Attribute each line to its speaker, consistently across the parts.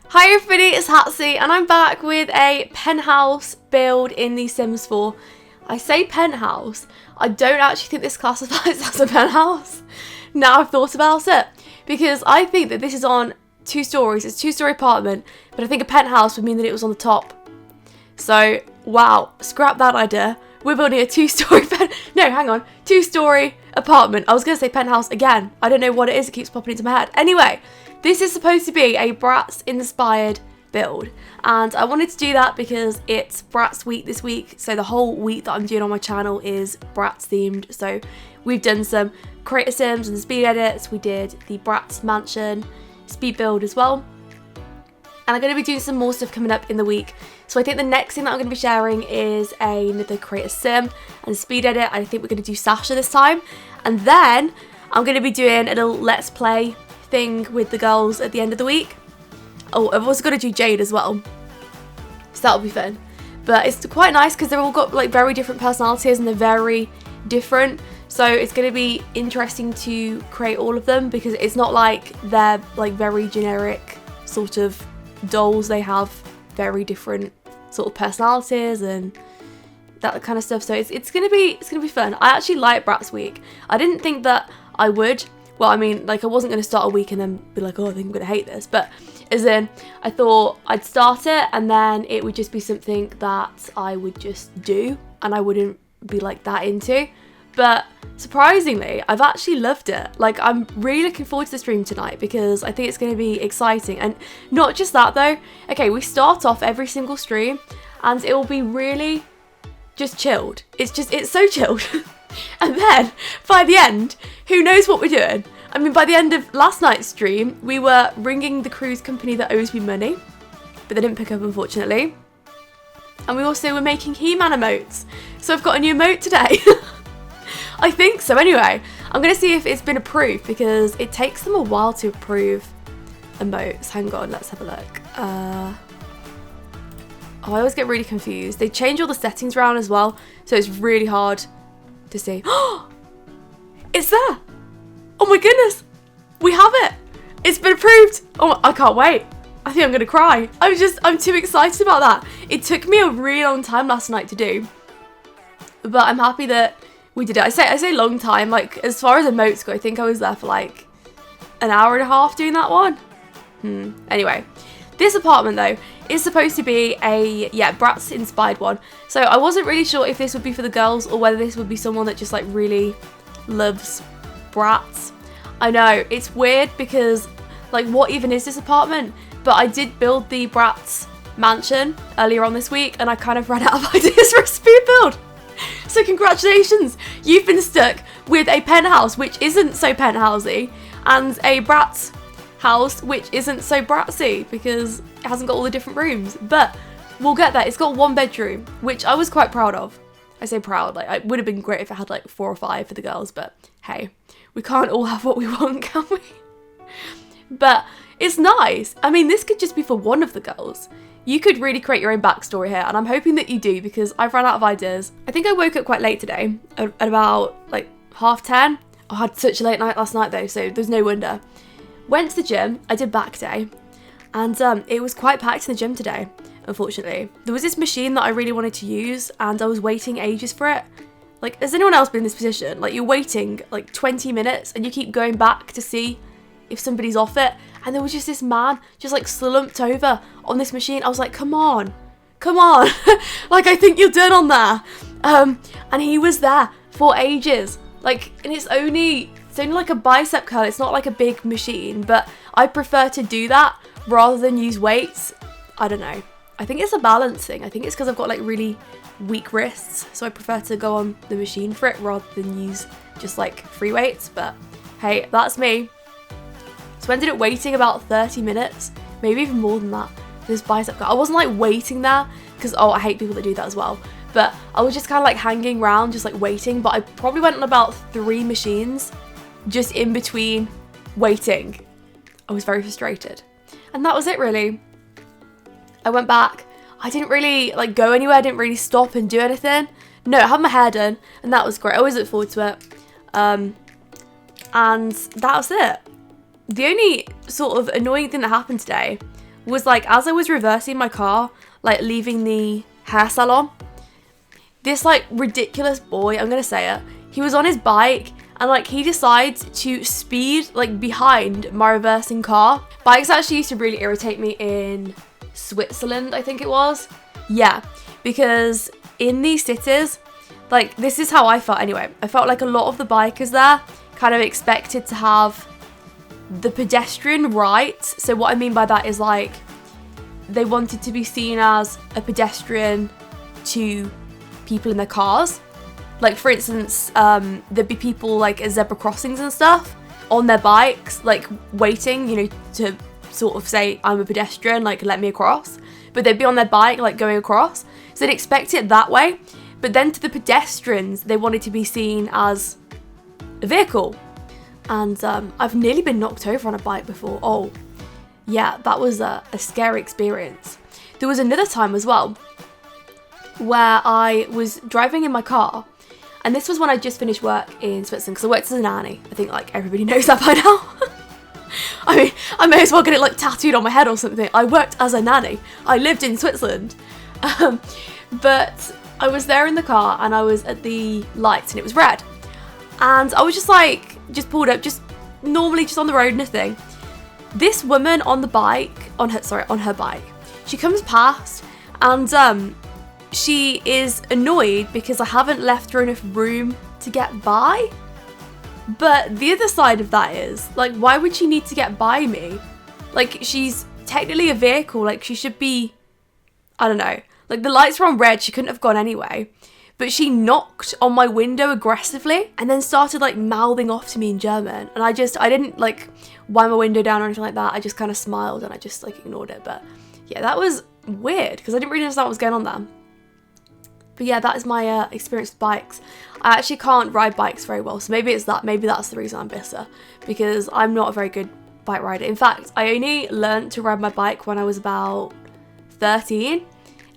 Speaker 1: Hi everybody, it's Hatsy and I'm back with a penthouse build in the Sims 4. I say penthouse, I don't actually think this classifies as a penthouse. Now I've thought about it, because I think that this is on 2 stories, it's a 2-story apartment, but I think a penthouse would mean that it was on the top. So, wow, scrap that idea. We're building a 2-story 2-story apartment. I was going to say penthouse again. I don't know what it is, it keeps popping into my head. Anyway, this is supposed to be a BRATZ inspired build, and I wanted to do that because it's BRATZ week this week, so the whole week that I'm doing on my channel is BRATZ themed. So we've done some creator sims and speed edits, we did the BRATZ mansion speed build as well, and I'm going to be doing some more stuff coming up in the week. So I think the next thing that I'm going to be sharing is another creator sim and speed edit. I think we're going to do Sasha this time, and then I'm going to be doing a little let's play thing with the girls at the end of the week. Oh, I've also got to do Jade as well, so that'll be fun. But it's quite nice because they've all got like very different personalities and they're very different, so it's going to be interesting to create all of them, because it's not like they're like very generic sort of dolls. They have very different sort of personalities and that kind of stuff, so it's gonna be fun. I actually like BRATZ week. I didn't think that I would. Well, I mean, like, I wasn't going to start a week and then be like, oh, I think I'm going to hate this. But as in, I thought I'd start it and then it would just be something that I would just do and I wouldn't be, like, that into. But surprisingly, I've actually loved it. Like, I'm really looking forward to the stream tonight because I think it's going to be exciting. And not just that, though. Okay, we start off every single stream and it will be really just chilled. It's so chilled. And then, by the end, who knows what we're doing? I mean, by the end of last night's stream, we were ringing the cruise company that owes me money, but they didn't pick up, unfortunately. And we also were making He-Man emotes. So I've got a new emote today. I think so. Anyway, I'm going to see if it's been approved, because it takes them a while to approve emotes. Hang on, let's have a look. Oh, I always get really confused. They change all the settings around as well, so it's really hard to see. Oh, it's there. Oh my goodness, we have it. It's been approved. Oh, I can't wait. I think I'm gonna cry. I'm too excited about that. It took me a really long time last night to do, but I'm happy that we did it. I say long time, like as far as emotes go, I think I was there for like an hour and a half doing that one. Anyway, this apartment though is supposed to be a BRATZ inspired one, so I wasn't really sure if this would be for the girls or whether this would be someone that just like really loves BRATZ. I know it's weird because like what even is this apartment? But I did build the BRATZ mansion earlier on this week and I kind of ran out of ideas for a speed build. So congratulations, you've been stuck with a penthouse which isn't so penthousey and a BRATZ house which isn't so BRATZy because it hasn't got all the different rooms, but we'll get there. It's got 1 bedroom, which I was quite proud of. I say proud, like it would have been great if it had like 4 or 5 for the girls, but hey, we can't all have what we want, can we? But it's nice. I mean, this could just be for one of the girls. You could really create your own backstory here, and I'm hoping that you do because I've run out of ideas. I think I woke up quite late today, at about like 10:30. I had such a late night last night though, so there's no wonder. Went to the gym, I did back day, and it was quite packed in the gym today, unfortunately. There was this machine that I really wanted to use, and I was waiting ages for it. Like, has anyone else been in this position? Like, you're waiting like 20 minutes, and you keep going back to see if somebody's off it, and there was just this man just like slumped over on this machine. I was like, come on, like I think you're done on there. And he was there for ages, like, and it's only like a bicep curl, it's not like a big machine, but I prefer to do that rather than use weights. I don't know, I think it's a balance thing. I think it's because I've got like really weak wrists, so I prefer to go on the machine for it rather than use just like free weights. But hey, that's me. So I ended up waiting about 30 minutes, maybe even more than that, for this bicep curl. I wasn't like waiting there because, oh, I hate people that do that as well, but I was just kind of like hanging around just like waiting. But I probably went on about 3 machines just in between waiting. I was very frustrated, and that was it really. I went back, I didn't really like go anywhere, I didn't really stop and do anything. No, I had my hair done and that was great. I always look forward to it. And that was it. The only sort of annoying thing that happened today was like, as I was reversing my car, like leaving the hair salon, this like ridiculous boy, I'm gonna say it, he was on his bike and like he decides to speed like behind my reversing car. Bikes actually used to really irritate me in Switzerland, I think it was. Yeah, because in these cities, like this is how I felt anyway. I felt like a lot of the bikers there kind of expected to have the pedestrian rights. So what I mean by that is like they wanted to be seen as a pedestrian to people in their cars. Like for instance, there'd be people like at zebra crossings and stuff on their bikes, like waiting, you know, to sort of say, I'm a pedestrian, like let me across. But they'd be on their bike, like going across. So they'd expect it that way. But then to the pedestrians, they wanted to be seen as a vehicle. And I've nearly been knocked over on a bike before. Oh, yeah, that was a scary experience. There was another time as well where I was driving in my car, and this was when I just finished work in Switzerland, because I worked as a nanny. I think like everybody knows that by now. I mean, I may as well get it like tattooed on my head or something. I worked as a nanny. I lived in Switzerland. But I was there in the car and I was at the lights and it was red. And I was just like, just pulled up, just normally just on the road, nothing. This woman on the bike, on her bike, she comes past and she is annoyed because I haven't left her enough room to get by. But the other side of that is, like, why would she need to get by me? Like, she's technically a vehicle, like, she should be, I don't know. Like, the lights were on red, she couldn't have gone anyway. But she knocked on my window aggressively and then started, like, mouthing off to me in German. And I didn't, like, wind my window down or anything like that. I just kind of smiled and I just, like, ignored it. But, yeah, that was weird because I didn't really understand what was going on there. But yeah, that is my experience with bikes. I actually can't ride bikes very well, so maybe it's that. Maybe that's the reason I'm bitter, because I'm not a very good bike rider. In fact, I only learnt to ride my bike when I was about 13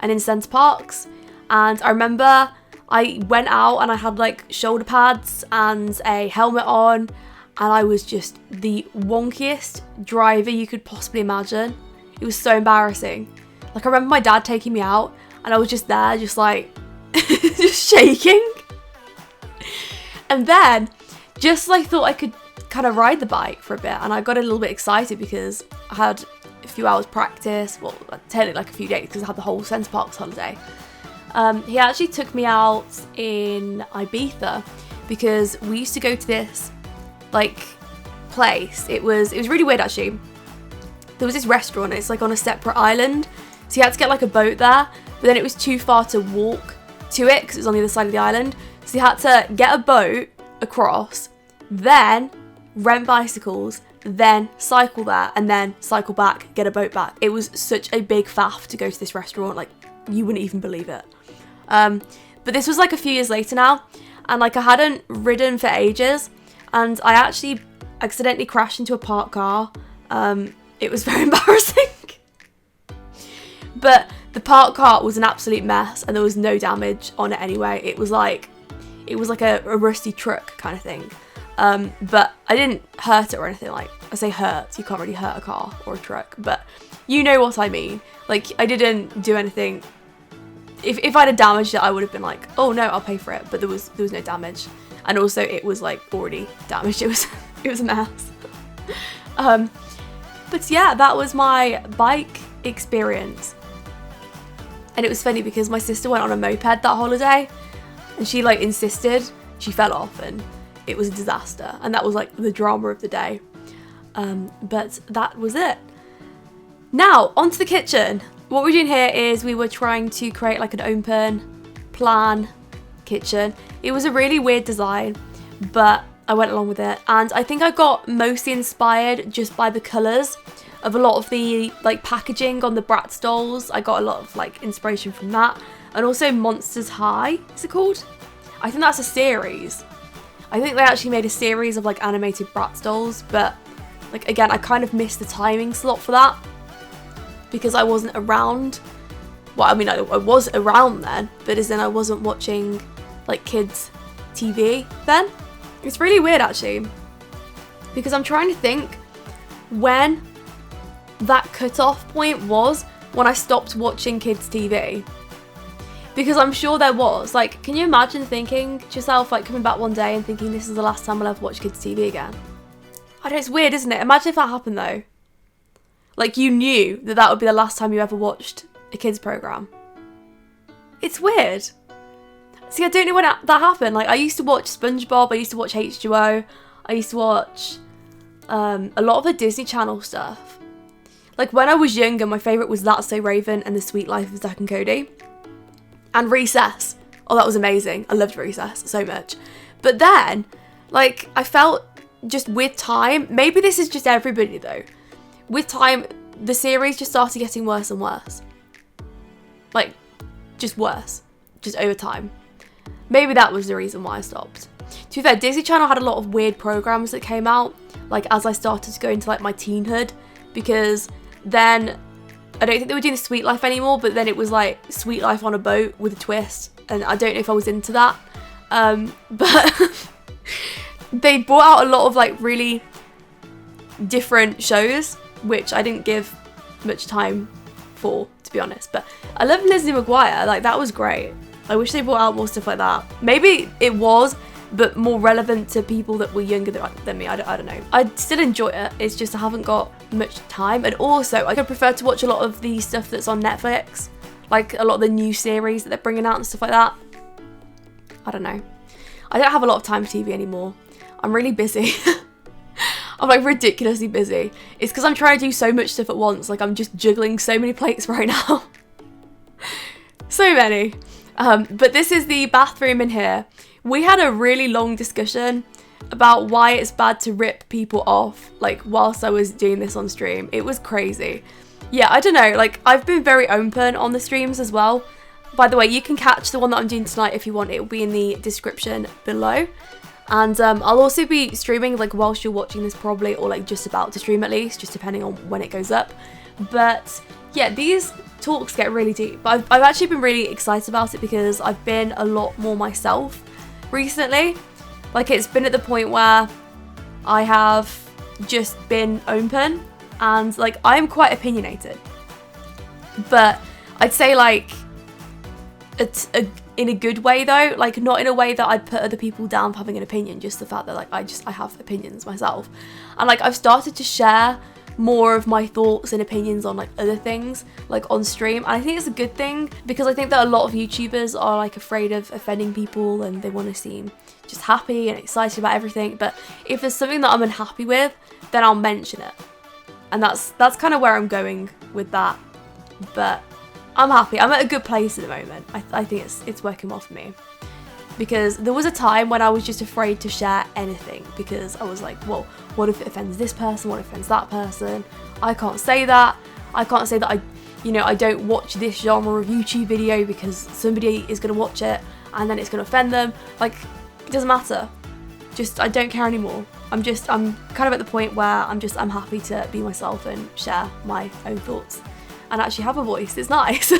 Speaker 1: and in centre parks. And I remember I went out and I had like shoulder pads and a helmet on, and I was just the wonkiest driver you could possibly imagine. It was so embarrassing. Like, I remember my dad taking me out and I was just there, just like, just shaking. And then, just like thought I could kind of ride the bike for a bit, and I got a little bit excited because I had a few hours practice, well, technically like a few days because I had the whole Centre Parks holiday. He actually took me out in Ibiza because we used to go to this like place. It was really weird actually. There was this restaurant, it's like on a separate island, so you had to get like a boat there, but then it was too far to walk to it because it was on the other side of the island. So you had to get a boat across, then rent bicycles, then cycle there, and then cycle back, get a boat back. It was such a big faff to go to this restaurant, like you wouldn't even believe it. But this was like a few years later now, and like I hadn't ridden for ages, and I actually accidentally crashed into a parked car. It was very embarrassing. But the parked car was an absolute mess and there was no damage on it anyway. It was like a rusty truck kind of thing. But I didn't hurt it or anything. Like, I say hurt, you can't really hurt a car or a truck, but you know what I mean. Like, I didn't do anything. If I'd have damaged it, I would have been like, oh no, I'll pay for it. But there was no damage. And also it was like already damaged. It was a mess. But yeah, that was my bike experience. And it was funny because my sister went on a moped that holiday and she like insisted, she fell off and it was a disaster. And that was like the drama of the day. But that was it. Now, onto the kitchen. What we're doing here is we were trying to create like an open plan kitchen. It was a really weird design, but I went along with it. And I think I got mostly inspired just by the colours of a lot of the like packaging on the BRATZ dolls. I got a lot of like inspiration from that. And also Monsters High, is it called? I think that's a series. I think they actually made a series of like animated BRATZ dolls, but like again, I kind of missed the timing slot for that because I wasn't around. Well, I mean, I was around then, but as in I wasn't watching like kids TV then. It's really weird actually, because I'm trying to think when that cut-off point was when I stopped watching kids' TV. Because I'm sure there was. Like, can you imagine thinking to yourself, like, coming back one day and thinking this is the last time I'll ever watch kids' TV again? I know, it's weird, isn't it? Imagine if that happened, though. Like, you knew that that would be the last time you ever watched a kids' programme. It's weird. See, I don't know when that happened. Like, I used to watch SpongeBob, I used to watch H2O, I used to watch a lot of the Disney Channel stuff. Like, when I was younger, my favourite was That's So Raven and The Sweet Life of Zack and Cody. And Recess. Oh, that was amazing. I loved Recess so much. But then, like, I felt just with time, maybe this is just everybody though, with time, the series just started getting worse and worse. Like, just worse. Just over time. Maybe that was the reason why I stopped. To be fair, Disney Channel had a lot of weird programs that came out, like, as I started to go into, like, my teenhood, because then I don't think they were doing the Sweet Life anymore, but then it was like Sweet Life on a boat with a twist, and I don't know if I was into that. But they brought out a lot of like really different shows, which I didn't give much time for, to be honest. But I love Lizzie McGuire, like that was great. I wish they brought out more stuff like that. Maybe it was, but more relevant to people that were younger than me. I don't know. I'd still enjoy it. It's just I haven't got much time. And also, I could prefer to watch a lot of the stuff that's on Netflix. Like a lot of the new series that they're bringing out and stuff like that. I don't know. I don't have a lot of time for TV anymore. I'm really busy. I'm like ridiculously busy. It's because I'm trying to do so much stuff at once. Like I'm just juggling so many plates right now. So many. But this is the bathroom in here. We had a really long discussion about why it's bad to rip people off, like, whilst I was doing this on stream. It was crazy. Yeah, I don't know, like, I've been very open on the streams as well. By the way, you can catch the one that I'm doing tonight if you want. It will be in the description below. And I'll also be streaming, like, whilst you're watching this probably, or, like, just about to stream at least, just depending on when it goes up. But, yeah, these talks get really deep. But I've actually been really excited about it because I've been a lot more myself recently. Like, it's been at the point where I have just been open and, like, I'm quite opinionated. But I'd say, like, it's in a good way though, like not in a way that I'd put other people down for having an opinion, just the fact that like I have opinions myself. And like I've started to share more of my thoughts and opinions on like other things like on stream, and I think it's a good thing because I think that a lot of YouTubers are like afraid of offending people and they want to seem just happy and excited about everything. But if there's something that I'm unhappy with, then I'll mention it, and that's kind of where I'm going with that. But I'm happy. I'm at a good place at the moment. I think it's working well for me. Because there was a time when I was just afraid to share anything because I was like, well, what if it offends this person? What if it offends that person? I can't say that. I can't say that I don't watch this genre of YouTube video because somebody is going to watch it and then it's going to offend them. Like, it doesn't matter. Just, I don't care anymore. I'm kind of at the point where I'm happy to be myself and share my own thoughts and actually have a voice. It's nice.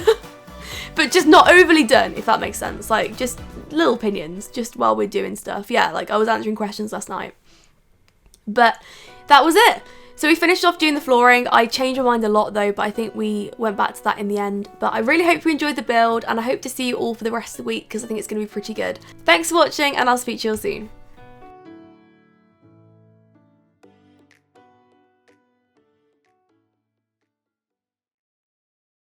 Speaker 1: But just not overly done, if that makes sense. Like, just little opinions, just while we're doing stuff. Yeah, like I was answering questions last night. But that was it. So we finished off doing the flooring. I changed my mind a lot though, but I think we went back to that in the end. But I really hope you enjoyed the build, and I hope to see you all for the rest of the week because I think it's going to be pretty good. Thanks for watching, and I'll speak to you all soon.